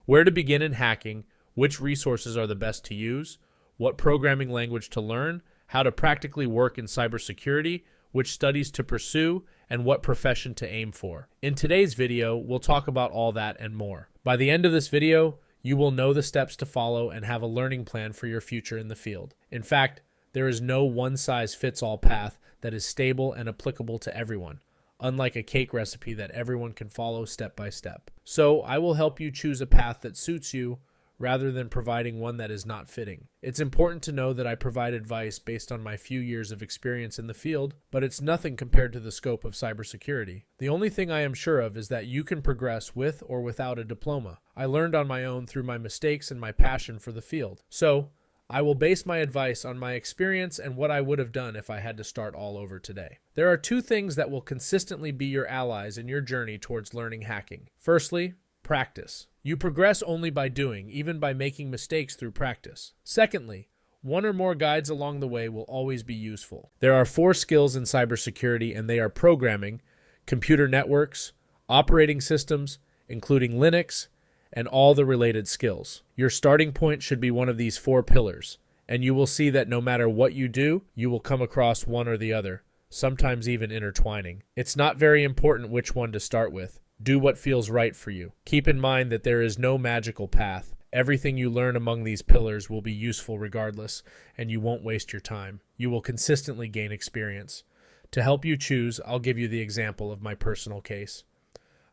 Where to begin in hacking, which resources are the best to use, what programming language to learn, how to practically work in cybersecurity, which studies to pursue, and what profession to aim for. In today's video, we'll talk about all that and more. By the end of this video, you will know the steps to follow and have a learning plan for your future in the field. In fact, there is no one-size-fits-all path that is stable and applicable to everyone, unlike a cake recipe that everyone can follow step by step. So I will help you choose a path that suits you rather than providing one that is not fitting. It's important to know that I provide advice based on my few years of experience in the field, but it's nothing compared to the scope of cybersecurity. The only thing I am sure of is that you can progress with or without a diploma. I learned on my own through my mistakes and my passion for the field. So, I will base my advice on my experience and what I would have done if I had to start all over today. There are two things that will consistently be your allies in your journey towards learning hacking. Firstly, practice. You progress only by doing, even by making mistakes through practice. Secondly, one or more guides along the way will always be useful. There are 4 skills in cybersecurity, and they are programming, computer networks, operating systems, including Linux, and all the related skills. Your starting point should be one of these 4 pillars, and you will see that no matter what you do, you will come across one or the other, sometimes even intertwining. It's not very important which one to start with. Do what feels right for you. Keep in mind that there is no magical path. Everything you learn among these pillars will be useful regardless, and you won't waste your time. You will consistently gain experience. To help you choose, I'll give you the example of my personal case.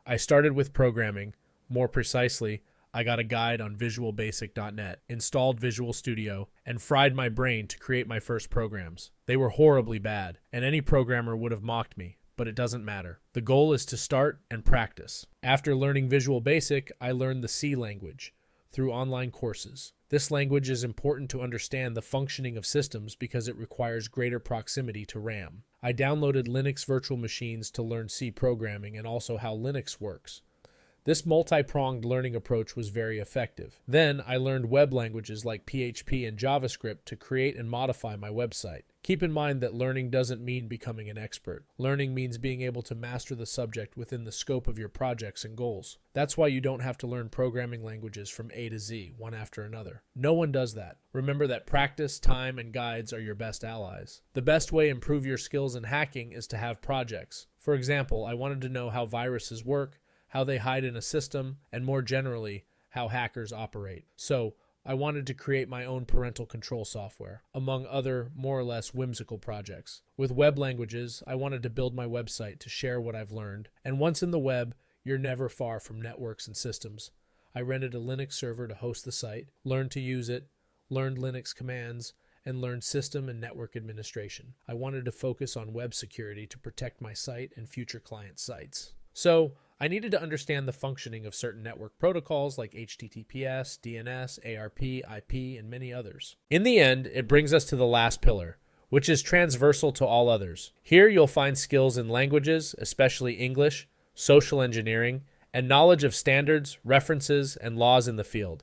I started with programming. More precisely, I got a guide on visualbasic.net, installed Visual Studio, and fried my brain to create my first programs. They were horribly bad, and any programmer would have mocked me. But it doesn't matter. The goal is to start and practice. After learning Visual Basic, I learned the C language through online courses. This language is important to understand the functioning of systems because it requires greater proximity to RAM. I downloaded Linux virtual machines to learn C programming and also how Linux works. This multi-pronged learning approach was very effective. Then I learned web languages like PHP and JavaScript to create and modify my website. Keep in mind that learning doesn't mean becoming an expert. Learning means being able to master the subject within the scope of your projects and goals. That's why you don't have to learn programming languages from A to Z, one after another. No one does that. Remember that practice, time, and guides are your best allies. The best way to improve your skills in hacking is to have projects. For example, I wanted to know how viruses work, how they hide in a system, and more generally, how hackers operate. So, I wanted to create my own parental control software, among other more or less whimsical projects. With web languages, I wanted to build my website to share what I've learned. And once in the web, you're never far from networks and systems. I rented a Linux server to host the site, learned to use it, learned Linux commands, and learned system and network administration. I wanted to focus on web security to protect my site and future client sites. So, I needed to understand the functioning of certain network protocols like HTTPS, DNS, ARP, IP, and many others. In the end, it brings us to the last pillar, which is transversal to all others. Here you'll find skills in languages, especially English, social engineering, and knowledge of standards, references, and laws in the field.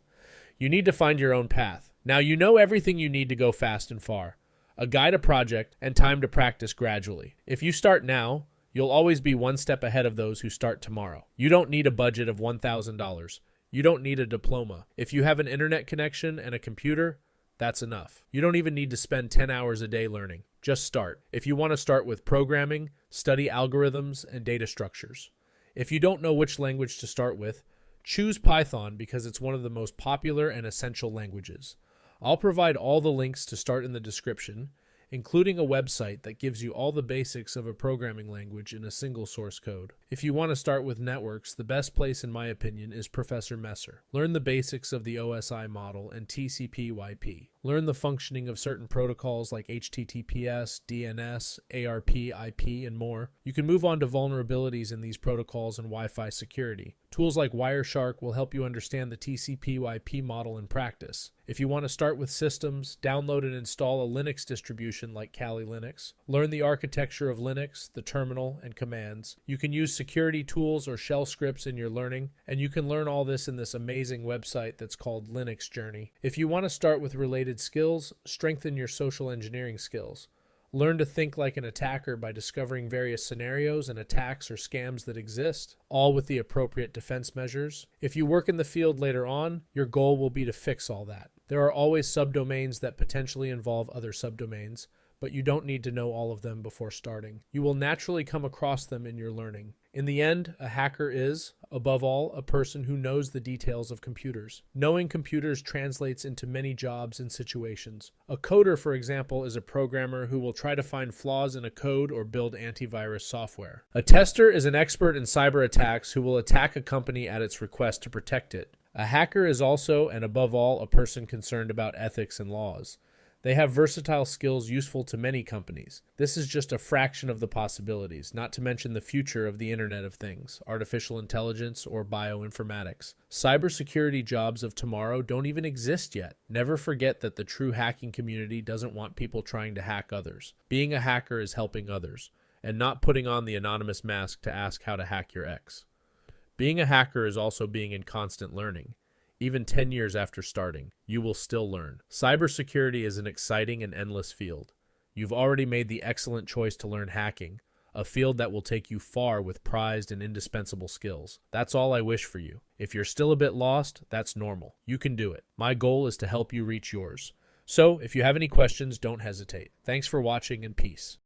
You need to find your own path. Now you know everything you need to go fast and far. A guide, a project, and time to practice gradually. If you start now, you'll always be one step ahead of those who start tomorrow. You don't need a budget of $1,000. You don't need a diploma. If you have an internet connection and a computer, that's enough. You don't even need to spend 10 hours a day learning. Just start. If you want to start with programming, study algorithms and data structures. If you don't know which language to start with, choose Python because it's one of the most popular and essential languages. I'll provide all the links to start in the description, including a website that gives you all the basics of a programming language in a single source code. If you want to start with networks, the best place in my opinion is Professor Messer. Learn the basics of the OSI model and TCP/IP. Learn the functioning of certain protocols like HTTPS, DNS, ARP, IP, and more. You can move on to vulnerabilities in these protocols and Wi-Fi security. Tools like Wireshark will help you understand the TCP/IP model in practice. If you want to start with systems, download and install a Linux distribution like Kali Linux. Learn the architecture of Linux, the terminal, and commands. You can use security tools or shell scripts in your learning, and you can learn all this in this amazing website that's called Linux Journey. If you want to start with related skills, strengthen your social engineering skills. Learn to think like an attacker by discovering various scenarios and attacks or scams that exist, all with the appropriate defense measures. If you work in the field later on, your goal will be to fix all that. There are always subdomains that potentially involve other subdomains, but you don't need to know all of them before starting. You will naturally come across them in your learning. In the end, a hacker is, above all, a person who knows the details of computers. Knowing computers translates into many jobs and situations. A coder, for example, is a programmer who will try to find flaws in a code or build antivirus software. A tester is an expert in cyber attacks who will attack a company at its request to protect it. A hacker is also, and above all, a person concerned about ethics and laws. They have versatile skills useful to many companies. This is just a fraction of the possibilities, not to mention the future of the Internet of Things, artificial intelligence, or bioinformatics. Cybersecurity jobs of tomorrow don't even exist yet. Never forget that the true hacking community doesn't want people trying to hack others. Being a hacker is helping others, and not putting on the anonymous mask to ask how to hack your ex. Being a hacker is also being in constant learning. Even 10 years after starting, you will still learn. Cybersecurity is an exciting and endless field. You've already made the excellent choice to learn hacking, a field that will take you far with prized and indispensable skills. That's all I wish for you. If you're still a bit lost, that's normal. You can do it. My goal is to help you reach yours. So, if you have any questions, don't hesitate. Thanks for watching and peace.